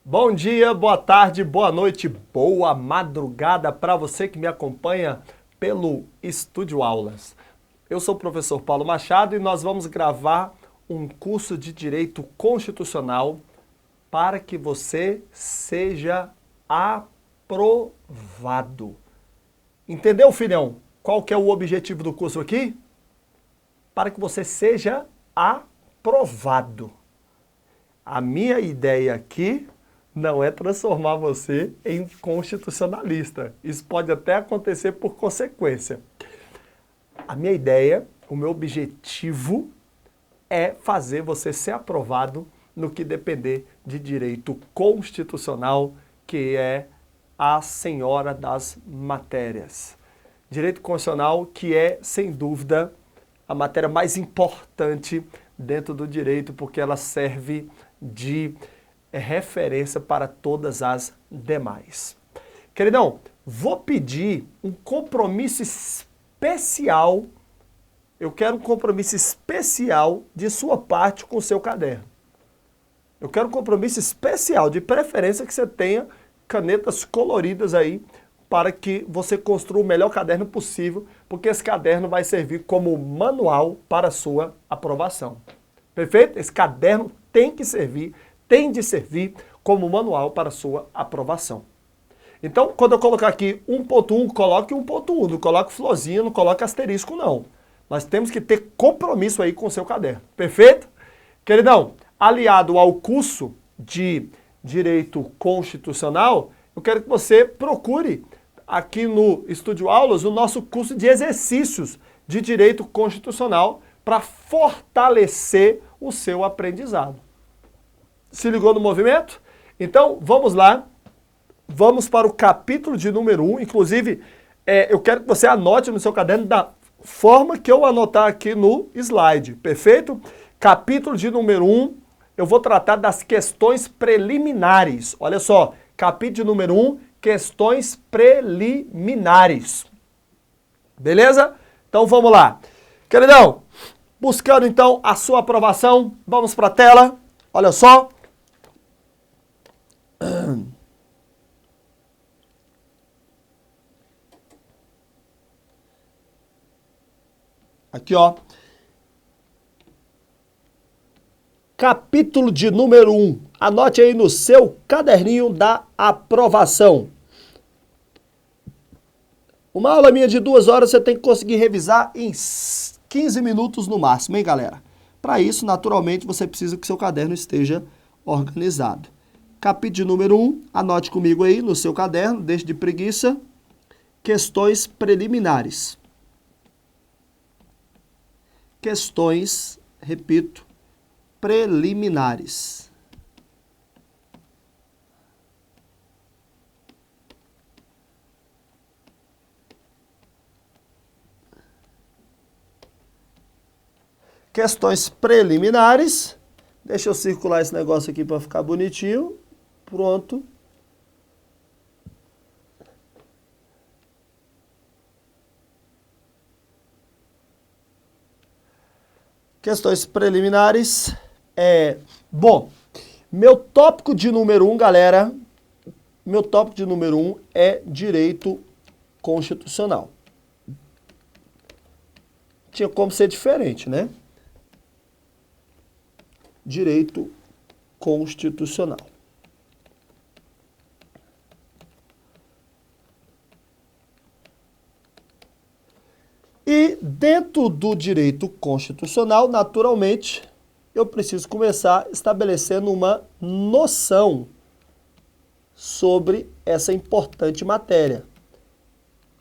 Bom dia, boa tarde, boa noite, boa madrugada para você que me acompanha pelo Estúdio Aulas. Eu sou o professor Paulo Machado e nós vamos gravar um curso de Direito Constitucional para que você seja aprovado. Entendeu, filhão? Qual que é o objetivo do curso aqui? Para que você seja aprovado. A minha ideia aqui não é transformar você em constitucionalista. Isso pode até acontecer por consequência. A minha ideia, o meu objetivo é fazer você ser aprovado no que depender de direito constitucional, que é a senhora das matérias. Direito constitucional que é, sem dúvida, a matéria mais importante dentro do direito, porque ela serve de referência para todas as demais. Queridão, vou pedir um compromisso especial. Eu quero um compromisso especial de sua parte com o seu caderno. Eu quero um compromisso especial, de preferência que você tenha canetas coloridas aí, para que você construa o melhor caderno possível, porque esse caderno vai servir como manual para a sua aprovação. Perfeito? Esse caderno tem de servir como manual para a sua aprovação. Então, quando eu colocar aqui 1.1, coloque 1.1, não coloque florzinha, não coloque asterisco, não. Nós temos que ter compromisso aí com o seu caderno. Perfeito? Queridão, aliado ao curso de Direito Constitucional, eu quero que você procure aqui no Estúdio Aulas o nosso curso de exercícios de Direito Constitucional para fortalecer o seu aprendizado. Se ligou no movimento? Então, vamos lá. Vamos para o capítulo de número 1. Inclusive, eu quero que você anote no seu caderno da forma que eu anotar aqui no slide. Perfeito? Capítulo de número 1, eu vou tratar das questões preliminares. Olha só, capítulo de número 1, questões preliminares. Beleza? Então, vamos lá. Queridão, buscando então a sua aprovação, vamos para a tela. Olha só. Aqui, ó. Capítulo de número 1. Anote aí no seu caderninho da aprovação. Uma aula minha de 2 horas você tem que conseguir revisar em 15 minutos no máximo, hein, galera? Para isso, naturalmente, você precisa que seu caderno esteja organizado. Capítulo de número 1, anote comigo aí no seu caderno, deixe de preguiça, questões preliminares. Questões, repito, preliminares. Questões preliminares. Deixa eu circular esse negócio aqui para ficar bonitinho. Pronto. Questões preliminares. Bom, meu tópico de número 1, galera, meu tópico de número 1 é direito constitucional. Tinha como ser diferente, né? Direito constitucional. E dentro do direito constitucional, naturalmente, eu preciso começar estabelecendo uma noção sobre essa importante matéria.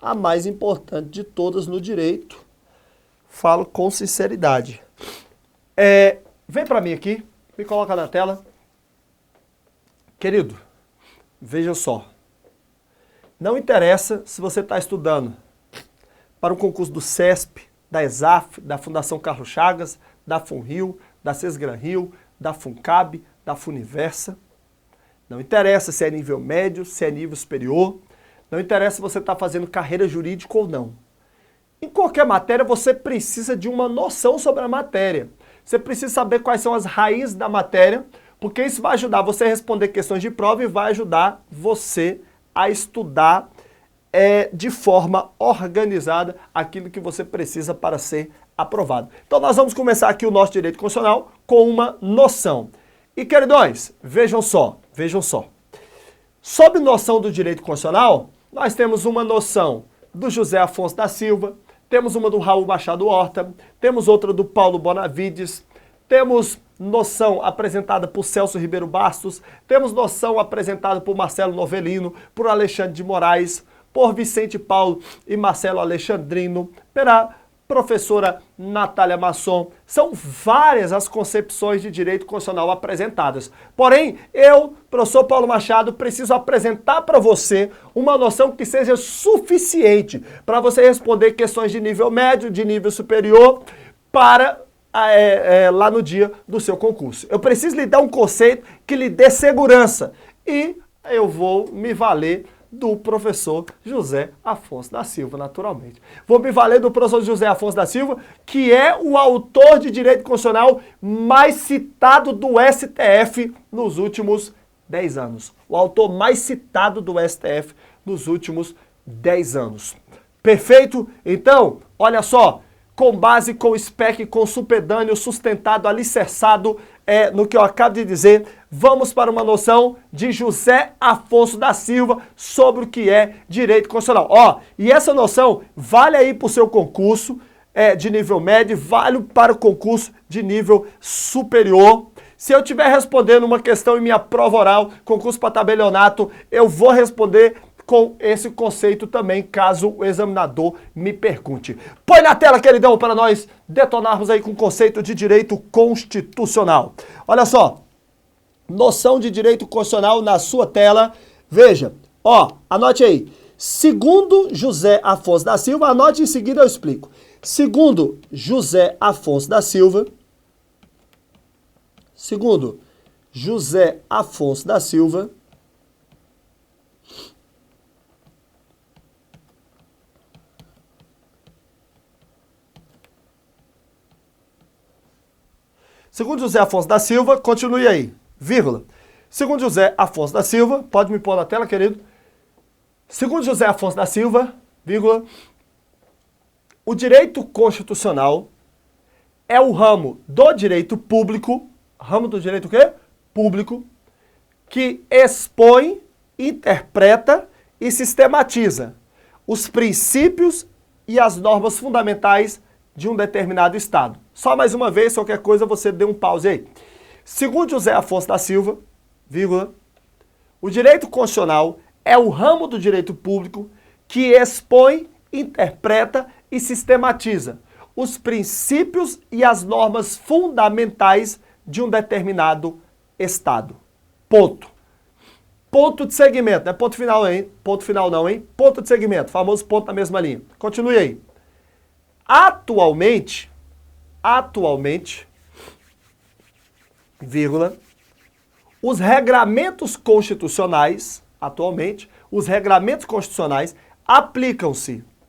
A mais importante de todas no direito. Falo com sinceridade. Vem para mim aqui, me coloca na tela. Querido, veja só. Não interessa se você está estudando para um concurso do CESP, da ESAF, da Fundação Carlos Chagas, da FUNRIO, da SESGRAN-RIO, da FUNCAB, da FUNIVERSA. Não interessa se é nível médio, se é nível superior. Não interessa se você está fazendo carreira jurídica ou não. Em qualquer matéria, você precisa de uma noção sobre a matéria. Você precisa saber quais são as raízes da matéria, Porque isso vai ajudar você a responder questões de prova e vai ajudar você a estudar de forma organizada aquilo que você precisa para ser aprovado. Então nós vamos começar aqui o nosso direito constitucional com uma noção. E queridões, vejam só. Sob noção do direito constitucional, nós temos uma noção do José Afonso da Silva, temos uma do Raul Machado Horta, temos outra do Paulo Bonavides, temos noção apresentada por Celso Ribeiro Bastos, temos noção apresentada por Marcelo Novelino, por Alexandre de Moraes, por Vicente Paulo e Marcelo Alexandrino, pela professora Natália Masson. São várias as concepções de direito constitucional apresentadas. Porém, eu, professor Paulo Machado, preciso apresentar para você uma noção que seja suficiente para você responder questões de nível médio, de nível superior, para lá no dia do seu concurso. Eu preciso lhe dar um conceito que lhe dê segurança e eu vou me valer do professor José Afonso da Silva, naturalmente. Vou me valer do professor José Afonso da Silva, que é o autor de direito constitucional mais citado do STF nos últimos 10 anos. O autor mais citado do STF nos últimos 10 anos. Perfeito? Então, olha só, com base, com SPEC, com supedâneo, sustentado, alicerçado no que eu acabo de dizer, vamos para uma noção de José Afonso da Silva sobre o que é direito constitucional. Ó, e essa noção vale aí para o seu concurso de nível médio, vale para o concurso de nível superior. Se eu estiver respondendo uma questão em minha prova oral, concurso para tabelionato, eu vou responder com esse conceito também, caso o examinador me pergunte. Põe na tela, queridão, para nós detonarmos aí com o conceito de direito constitucional. Olha só, noção de direito constitucional na sua tela. Veja, ó, anote aí. Segundo José Afonso da Silva, anote em seguida eu explico. Segundo José Afonso da Silva, continue aí, vírgula. Segundo José Afonso da Silva, pode me pôr na tela, querido. Segundo José Afonso da Silva, vírgula, o direito constitucional é o ramo do direito público, ramo do direito o quê? Público, que expõe, interpreta e sistematiza os princípios e as normas fundamentais de um determinado Estado. Só mais uma vez, qualquer coisa você dê um pause aí. Segundo José Afonso da Silva, vírgula, o direito constitucional é o ramo do direito público que expõe, interpreta e sistematiza os princípios e as normas fundamentais de um determinado Estado. Ponto. Ponto de segmento, não é ponto final, hein? Ponto final não, hein? Ponto de segmento, famoso ponto na mesma linha. Continue aí. Atualmente, vírgula, os regramentos constitucionais, aplicam-se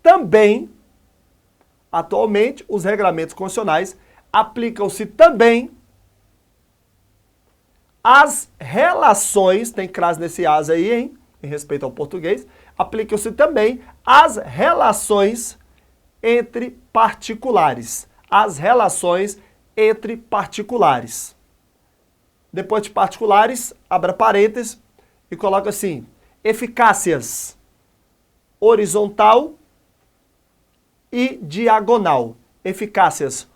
também, às relações, tem crase nesse as aí, hein? Em respeito ao português, aplicam-se também às relações entre particulares. Depois de particulares, abra parênteses e coloca assim, eficácias horizontal e diagonal. Eficácias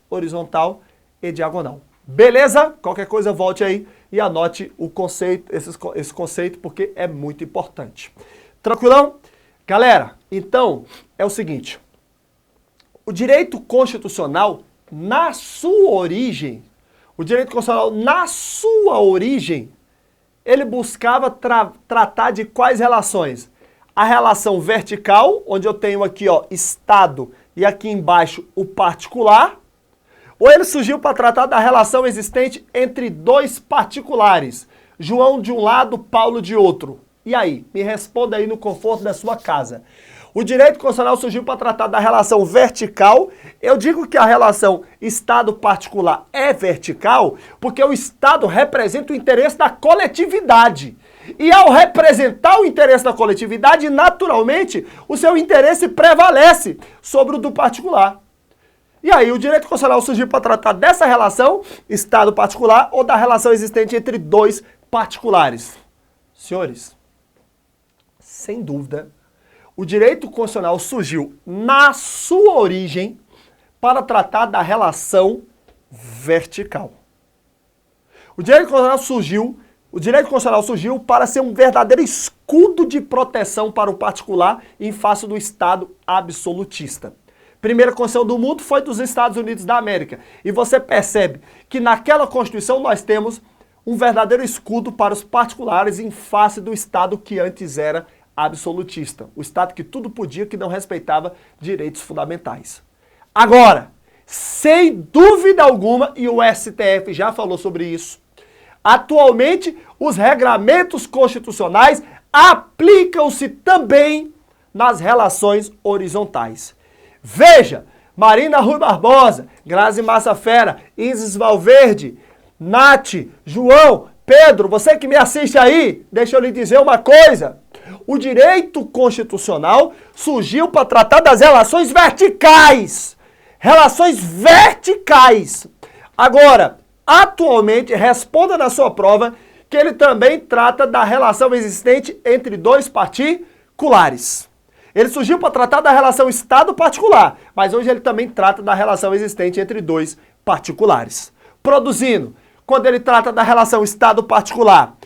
horizontal e diagonal. Beleza? Qualquer coisa volte aí e anote o conceito, esse conceito, porque é muito importante. Tranquilão? Galera, então é o seguinte, o direito constitucional, na sua origem, ele buscava tratar de quais relações? A relação vertical, onde eu tenho aqui, ó, Estado, e aqui embaixo o particular, ou ele surgiu para tratar da relação existente entre dois particulares, João de um lado, Paulo de outro. E aí? Me responda aí no conforto da sua casa. O direito constitucional surgiu para tratar da relação vertical. Eu digo que a relação Estado-particular é vertical porque o Estado representa o interesse da coletividade. E ao representar o interesse da coletividade, naturalmente, o seu interesse prevalece sobre o do particular. E aí o direito constitucional surgiu para tratar dessa relação Estado-particular ou da relação existente entre dois particulares. Senhores, sem dúvida, o direito constitucional surgiu na sua origem para tratar da relação vertical. O direito constitucional surgiu para ser um verdadeiro escudo de proteção para o particular em face do Estado absolutista. Primeira Constituição do mundo foi dos Estados Unidos da América. E você percebe que naquela Constituição nós temos um verdadeiro escudo para os particulares em face do Estado que antes era absolutista. O Estado que tudo podia, que não respeitava direitos fundamentais. Agora, sem dúvida alguma, e o STF já falou sobre isso, atualmente os regramentos constitucionais aplicam-se também nas relações horizontais. Veja, Marina Rui Barbosa, Grazi Massafera, Isis Valverde, Nath, João, Pedro, você que me assiste aí, deixa eu lhe dizer uma coisa. O direito constitucional surgiu para tratar das relações verticais. Relações verticais. Agora, atualmente, responda na sua prova que ele também trata da relação existente entre dois particulares. Ele surgiu para tratar da relação Estado-particular, mas hoje ele também trata da relação existente entre dois particulares. Produzindo, quando ele trata da relação Estado-particular,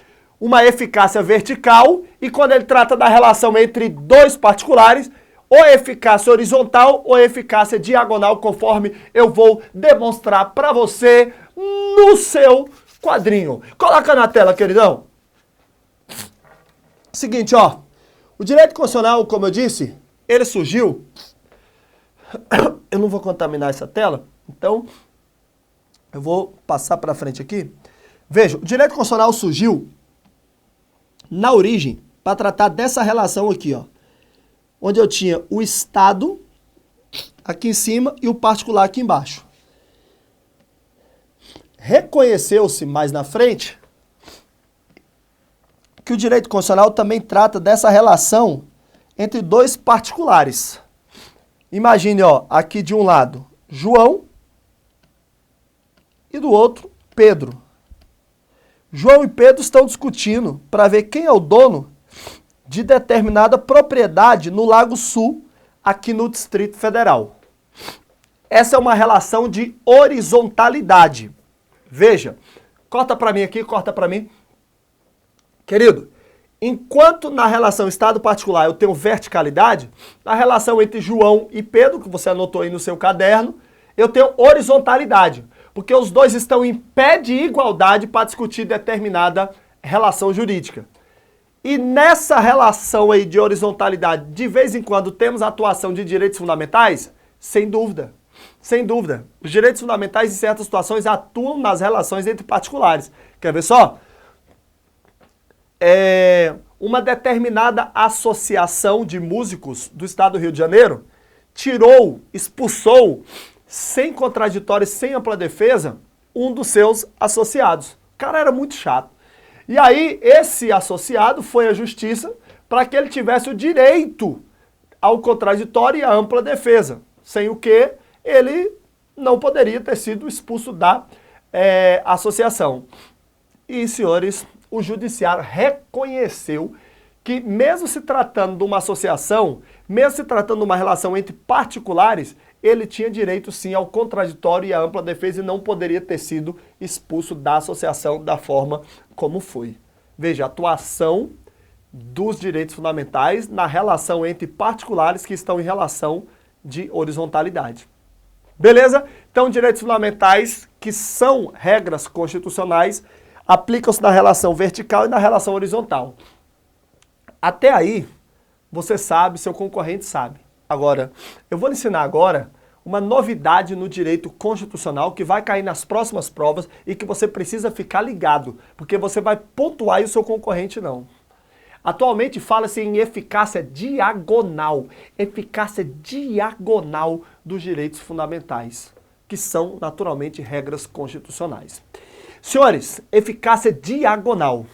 uma eficácia vertical, e quando ele trata da relação entre dois particulares, ou eficácia horizontal ou eficácia diagonal, conforme eu vou demonstrar para você no seu quadrinho. Coloca na tela, queridão. Seguinte, ó. O direito constitucional, como eu disse, ele surgiu... Eu não vou contaminar essa tela, então eu vou passar para frente aqui. Veja, o direito constitucional surgiu na origem para tratar dessa relação aqui, ó. Onde eu tinha o Estado aqui em cima e o particular aqui embaixo. Reconheceu-se mais na frente que o direito constitucional também trata dessa relação entre dois particulares. Imagine, ó, aqui de um lado, João e do outro, Pedro. João e Pedro estão discutindo para ver quem é o dono de determinada propriedade no Lago Sul, aqui no Distrito Federal. Essa é uma relação de horizontalidade. Veja, corta para mim aqui, corta para mim. Querido, enquanto na relação Estado-particular eu tenho verticalidade, na relação entre João e Pedro, que você anotou aí no seu caderno, eu tenho horizontalidade, porque os dois estão em pé de igualdade para discutir determinada relação jurídica. E nessa relação aí de horizontalidade, de vez em quando temos a atuação de direitos fundamentais? Sem dúvida. Sem dúvida. Os direitos fundamentais, em certas situações, atuam nas relações entre particulares. Quer ver só? Uma determinada associação de músicos do estado do Rio de Janeiro expulsou, sem contraditório e sem ampla defesa, um dos seus associados. O cara era muito chato. E aí, esse associado foi à justiça para que ele tivesse o direito ao contraditório e à ampla defesa, sem o que ele não poderia ter sido expulso da associação. E, senhores, o judiciário reconheceu que, mesmo se tratando de uma associação, mesmo se tratando de uma relação entre particulares, ele tinha direito sim ao contraditório e à ampla defesa e não poderia ter sido expulso da associação da forma como foi. Veja, a atuação dos direitos fundamentais na relação entre particulares que estão em relação de horizontalidade. Beleza? Então, direitos fundamentais, que são regras constitucionais, aplicam-se na relação vertical e na relação horizontal. Até aí, você sabe, seu concorrente sabe. Agora, eu vou lhe ensinar agora uma novidade no direito constitucional que vai cair nas próximas provas e que você precisa ficar ligado, porque você vai pontuar e o seu concorrente não. Atualmente fala-se em eficácia diagonal dos direitos fundamentais, que são naturalmente regras constitucionais. Senhores, eficácia diagonal.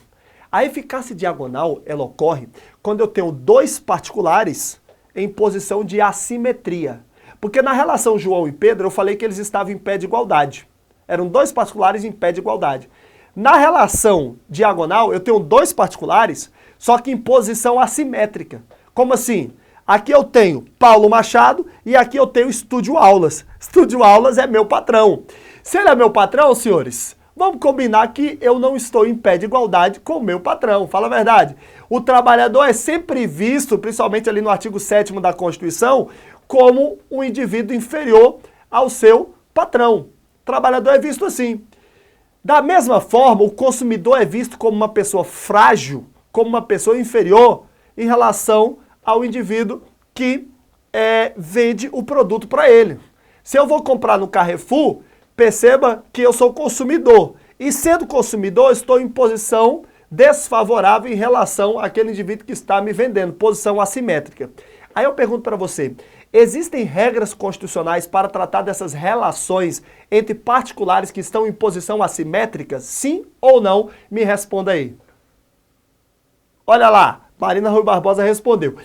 A eficácia diagonal, ela ocorre quando eu tenho dois particulares em posição de assimetria. Porque na relação João e Pedro, eu falei que eles estavam em pé de igualdade. Eram dois particulares em pé de igualdade. Na relação diagonal, eu tenho dois particulares, só que em posição assimétrica. Como assim? Aqui eu tenho Paulo Machado e aqui eu tenho Estúdio Aulas. Estúdio Aulas é meu patrão. Se ele é meu patrão, senhores, vamos combinar que eu não estou em pé de igualdade com o meu patrão. Fala a verdade. O trabalhador é sempre visto, principalmente ali no artigo 7º da Constituição, como um indivíduo inferior ao seu patrão. O trabalhador é visto assim. Da mesma forma, o consumidor é visto como uma pessoa frágil, como uma pessoa inferior em relação ao indivíduo que vende o produto para ele. Se eu vou comprar no Carrefour, perceba que eu sou consumidor. E sendo consumidor, estou em posição desfavorável em relação àquele indivíduo que está me vendendo, posição assimétrica. Aí eu pergunto para você, existem regras constitucionais para tratar dessas relações entre particulares que estão em posição assimétrica? Sim ou não? Me responda aí. Olha lá, Marina Rui Barbosa respondeu.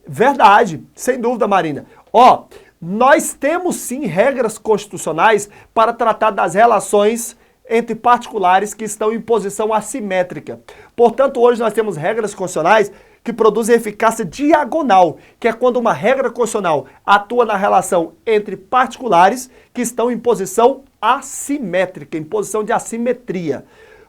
Verdade, sem dúvida, Marina. Ó, nós temos sim regras constitucionais para tratar das relações entre particulares que estão em posição assimétrica. Portanto, hoje nós temos regras constitucionais que produzem eficácia diagonal, que é quando uma regra constitucional atua na relação entre particulares que estão em posição assimétrica, em posição de assimetria.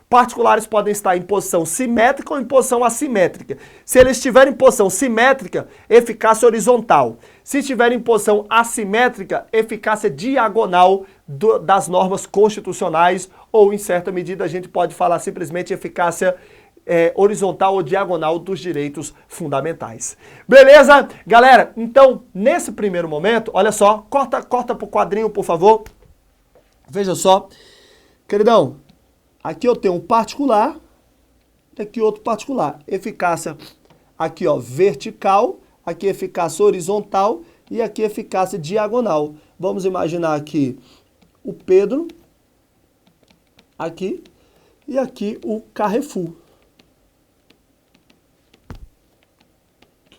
Particulares podem estar em posição simétrica ou em posição assimétrica. Se eles estiverem em posição simétrica, eficácia horizontal. Se estiverem em posição assimétrica, eficácia diagonal das normas constitucionais, ou em certa medida a gente pode falar simplesmente eficácia horizontal ou diagonal dos direitos fundamentais. Beleza? Galera, então, nesse primeiro momento, olha só, corta pro quadrinho, por favor. Veja só. Queridão, aqui eu tenho um particular, aqui outro particular. Eficácia aqui, ó, vertical, aqui eficácia horizontal e aqui eficácia diagonal. Vamos imaginar aqui o Pedro, aqui, e aqui o Carrefour.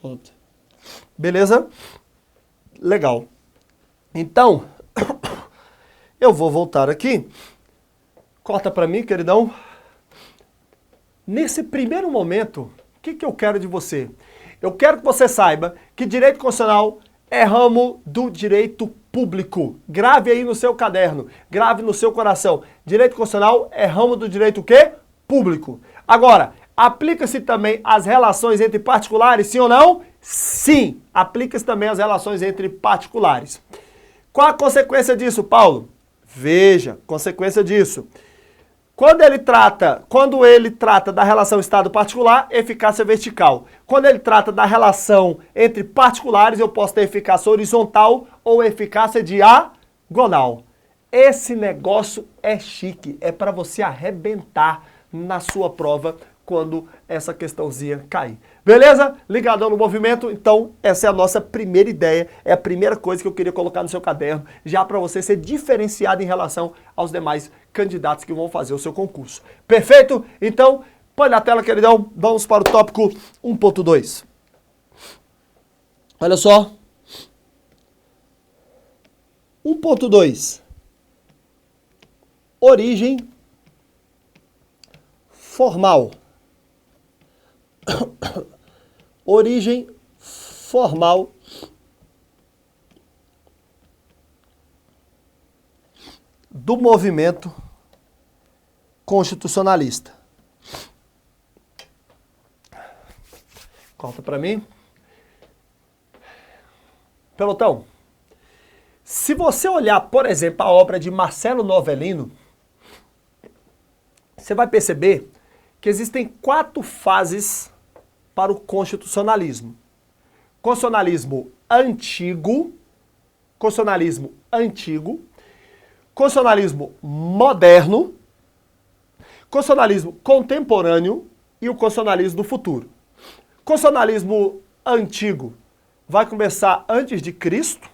Pronto. Beleza? Legal. Então, eu vou voltar aqui. Corta para mim, queridão. Nesse primeiro momento, o que eu quero de você? Eu quero que você saiba que direito constitucional é ramo do direito público. Grave aí no seu caderno, grave no seu coração. Direito constitucional é ramo do direito o quê? Público. Agora, aplica-se também as relações entre particulares, sim ou não? Sim, aplica-se também as relações entre particulares. Qual a consequência disso, Paulo? Veja, consequência disso. Quando ele trata da relação Estado-particular, eficácia vertical. Quando ele trata da relação entre particulares, eu posso ter eficácia horizontal ou eficácia diagonal. Esse negócio é chique, é para você arrebentar na sua prova quando essa questãozinha cair. Beleza? Ligadão no movimento? Então, essa é a nossa primeira ideia, é a primeira coisa que eu queria colocar no seu caderno, já para você ser diferenciado em relação aos demais candidatos que vão fazer o seu concurso. Perfeito? Então, põe na tela, queridão, vamos para o tópico 1.2. Olha só. 1.2. Origem formal. Origem formal do movimento constitucionalista. Corta para mim. Pelotão, se você olhar, por exemplo, a obra de Marcelo Novellino, você vai perceber que existem 4 fases para o constitucionalismo. Constitucionalismo antigo, constitucionalismo moderno, constitucionalismo contemporâneo e o constitucionalismo do futuro. Constitucionalismo antigo vai começar antes de Cristo,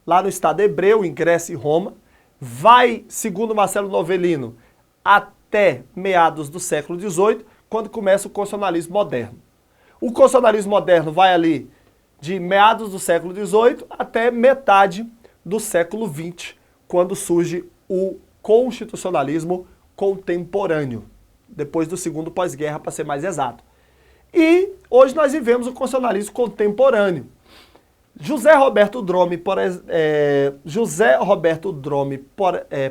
lá no Estado hebreu, em Grécia e Roma. Vai, segundo Marcelo Novellino, até meados do século XVIII, quando começa o constitucionalismo moderno. O constitucionalismo moderno vai ali de meados do século XVIII até metade do século XX, quando surge o constitucionalismo contemporâneo, depois do segundo pós-guerra, para ser mais exato. E hoje nós vivemos o constitucionalismo contemporâneo. José Roberto Drome,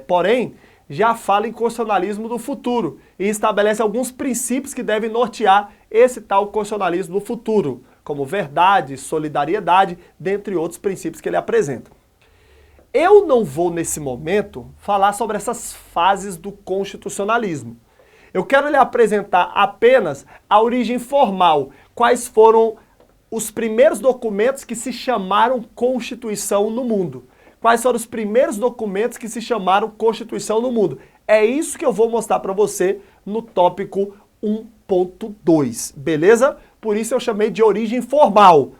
porém, já fala em constitucionalismo do futuro e estabelece alguns princípios que devem nortear esse tal constitucionalismo do futuro, como verdade, solidariedade, dentre outros princípios que ele apresenta. Eu não vou, nesse momento, falar sobre essas fases do constitucionalismo. Eu quero lhe apresentar apenas a origem formal, quais foram os primeiros documentos que se chamaram Constituição no mundo. Quais foram os primeiros documentos que se chamaram Constituição no mundo? É isso que eu vou mostrar para você no tópico 1.2, beleza? Por isso eu chamei de origem formal.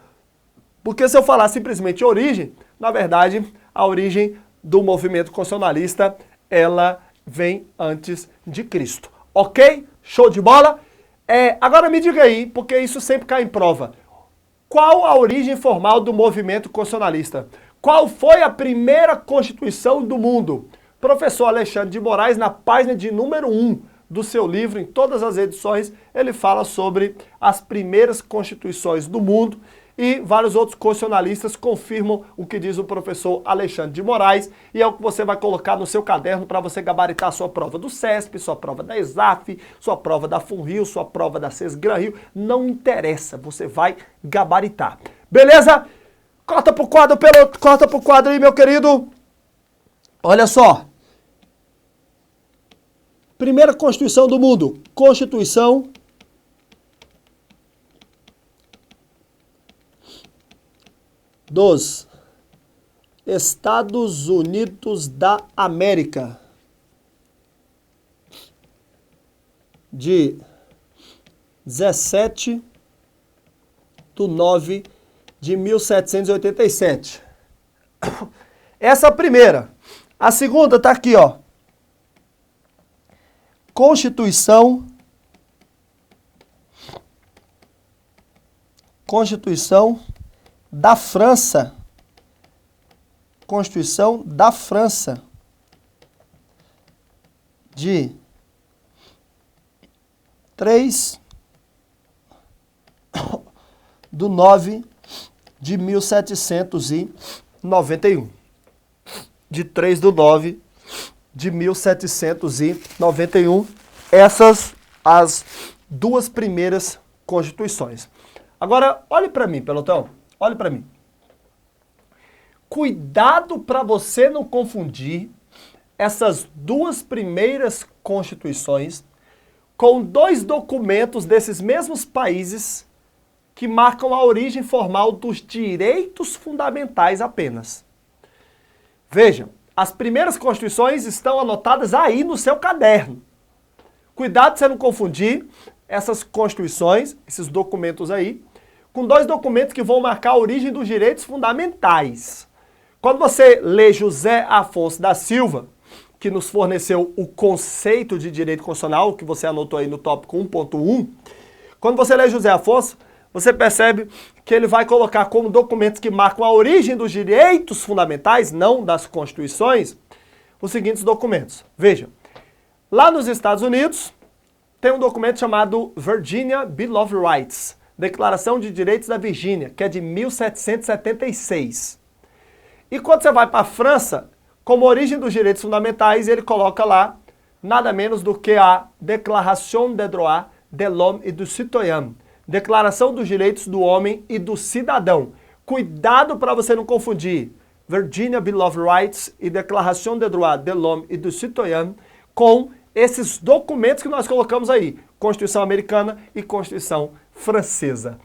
Porque se eu falar simplesmente origem, na verdade, a origem do movimento constitucionalista, ela vem antes de Cristo. Ok? Show de bola? Agora me diga aí, porque isso sempre cai em prova. Qual a origem formal do movimento constitucionalista? Qual foi a primeira Constituição do mundo? Professor Alexandre de Moraes, na página de número 1 do seu livro, em todas as edições, ele fala sobre as primeiras Constituições do mundo e vários outros constitucionalistas confirmam o que diz o professor Alexandre de Moraes e é o que você vai colocar no seu caderno para você gabaritar a sua prova do CESP, sua prova da ESAF, sua prova da FUNRIO, sua prova da CESGRAN Rio, não interessa, você vai gabaritar. Beleza? Corta pro quadro aí, meu querido. Olha só. Primeira Constituição do mundo, Constituição dos Estados Unidos da América, de 17/9/1787. Essa é a primeira. A segunda tá aqui, ó. Constituição da França. Constituição da França. De 3/9/1791. De 3/9/1791. Essas as duas primeiras constituições. Agora, olhe para mim, pelotão. Olhe para mim. Cuidado para você não confundir essas duas primeiras constituições com dois documentos desses mesmos países que marcam a origem formal dos direitos fundamentais apenas. Vejam, as primeiras constituições estão anotadas aí no seu caderno. Cuidado para você não confundir essas constituições, esses documentos aí, com dois documentos que vão marcar a origem dos direitos fundamentais. Quando você lê José Afonso da Silva, que nos forneceu o conceito de direito constitucional, que você anotou aí no tópico 1.1, quando você lê José Afonso, você percebe que ele vai colocar como documentos que marcam a origem dos direitos fundamentais, não das constituições, os seguintes documentos. Veja, lá nos Estados Unidos, tem um documento chamado Virginia Bill of Rights, Declaração de Direitos da Virgínia, que é de 1776. E quando você vai para a França, como origem dos direitos fundamentais, ele coloca lá nada menos do que a Déclaration des droits de l'homme et du citoyen, Declaração dos Direitos do Homem e do Cidadão. Cuidado para você não confundir Virginia Bill of Rights e Declaração des droits de l'homme et du citoyen com esses documentos que nós colocamos aí, Constituição Americana e Constituição Francesa.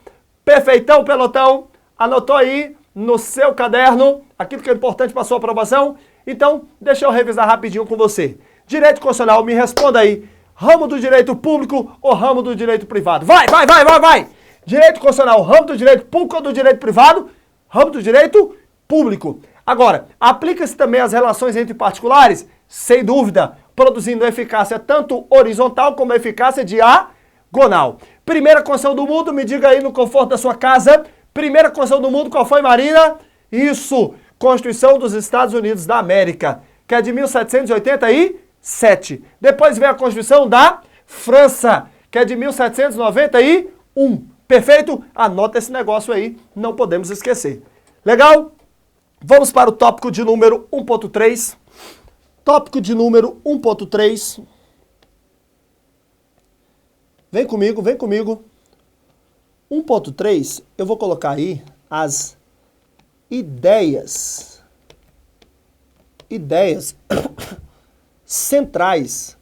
Perfeitão, pelotão? Anotou aí no seu caderno aquilo que é importante para a sua aprovação? Então, deixa eu revisar rapidinho com você. Direito constitucional, me responda aí. Ramo do direito público ou ramo do direito privado? Vai! Direito constitucional, ramo do direito público ou do direito privado? Ramo do direito público. Agora, aplica-se também às relações entre particulares? Sem dúvida, produzindo eficácia tanto horizontal como eficácia diagonal. Primeira Constituição do mundo, me diga aí no conforto da sua casa. Primeira Constituição do mundo, qual foi, Marina? Isso, Constituição dos Estados Unidos da América, que é de 1787. Depois vem a Constituição da França, que é de 1791. Perfeito? Anota esse negócio aí, não podemos esquecer. Legal? Vamos para o tópico de número 1.3. Tópico de número 1.3. Vem comigo, vem comigo. 1.3, eu vou colocar aí as ideias centrais.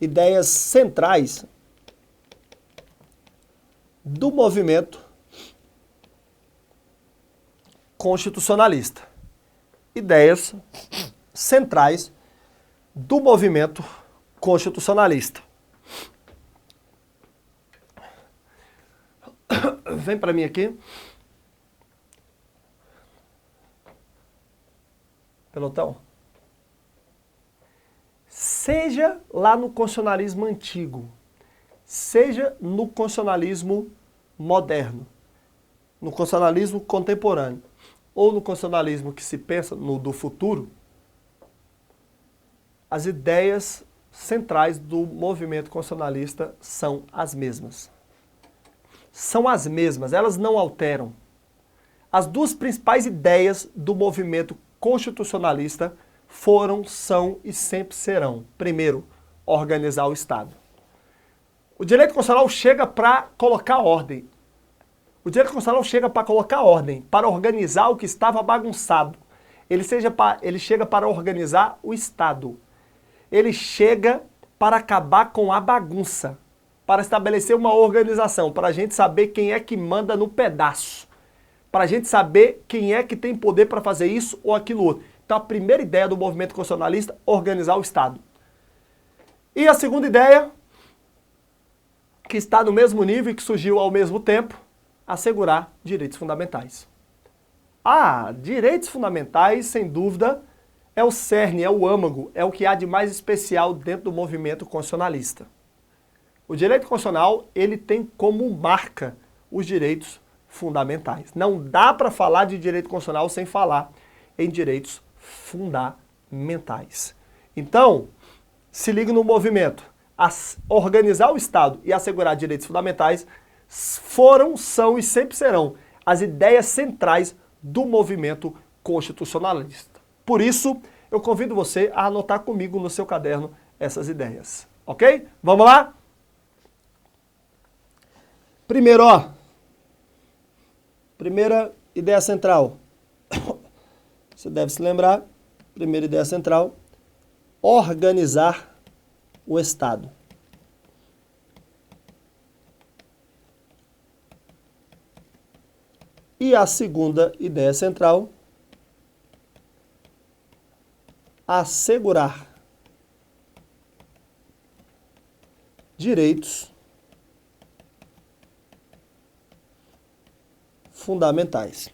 Ideias centrais do movimento constitucionalista. Ideias centrais do movimento constitucionalista. Vem para mim aqui. Pelotão. Seja lá no constitucionalismo antigo, seja no constitucionalismo moderno, no constitucionalismo contemporâneo, ou no constitucionalismo que se pensa no do futuro, as ideias centrais do movimento constitucionalista são as mesmas. São as mesmas, elas não alteram. As duas principais ideias do movimento constitucionalista foram, são e sempre serão. Primeiro, organizar o Estado. O direito constitucional chega para colocar ordem. O direito constitucional chega para colocar ordem, para organizar o que estava bagunçado. Ele chega para organizar o Estado. Ele chega para acabar com a bagunça, para estabelecer uma organização, para a gente saber quem é que manda no pedaço, para a gente saber quem é que tem poder para fazer isso ou aquilo outro. Então a primeira ideia do movimento constitucionalista, organizar o Estado. E a segunda ideia, que está no mesmo nível e que surgiu ao mesmo tempo, assegurar direitos fundamentais. Direitos fundamentais, sem dúvida, é o cerne, é o âmago, é o que há de mais especial dentro do movimento constitucionalista. O direito constitucional, ele tem como marca os direitos fundamentais. Não dá para falar de direito constitucional sem falar em direitos fundamentais. Então, se liga no movimento. Organizar o Estado e assegurar direitos fundamentais foram, são e sempre serão as ideias centrais do movimento constitucionalista. Por isso, eu convido você a anotar comigo no seu caderno essas ideias. Ok? Vamos lá? Primeiro, primeira ideia central. Você deve se lembrar, primeira ideia central, organizar o Estado. E a segunda ideia central, assegurar direitos fundamentais.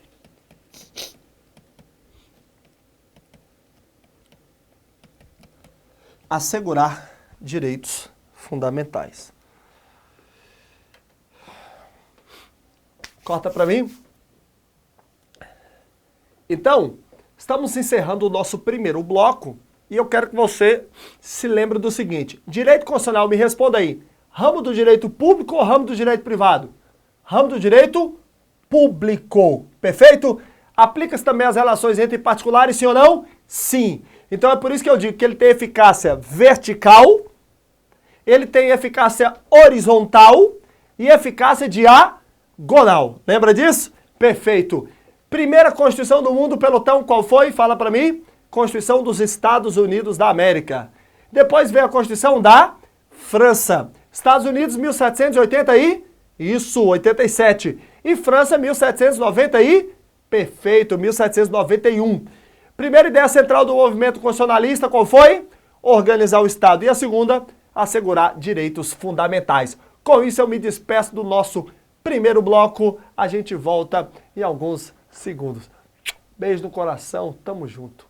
Assegurar direitos fundamentais. Corta para mim. Então, estamos encerrando o nosso primeiro bloco e eu quero que você se lembre do seguinte. Direito constitucional, me responda aí. Ramo do direito público ou ramo do direito privado? Ramo do direito público. Perfeito? Aplica-se também as relações entre particulares, sim ou não? Sim. Então é por isso que eu digo que ele tem eficácia vertical, ele tem eficácia horizontal e eficácia diagonal. Lembra disso? Perfeito. Primeira Constituição do mundo, pelotão, qual foi? Fala para mim. Constituição dos Estados Unidos da América. Depois veio a Constituição da França. Estados Unidos, 1787. E França, 1790 perfeito, 1791. Primeira ideia central do movimento constitucionalista, qual foi? Organizar o Estado. E a segunda, assegurar direitos fundamentais. Com isso eu me despeço do nosso primeiro bloco. A gente volta em alguns segundos. Beijo no coração, tamo junto.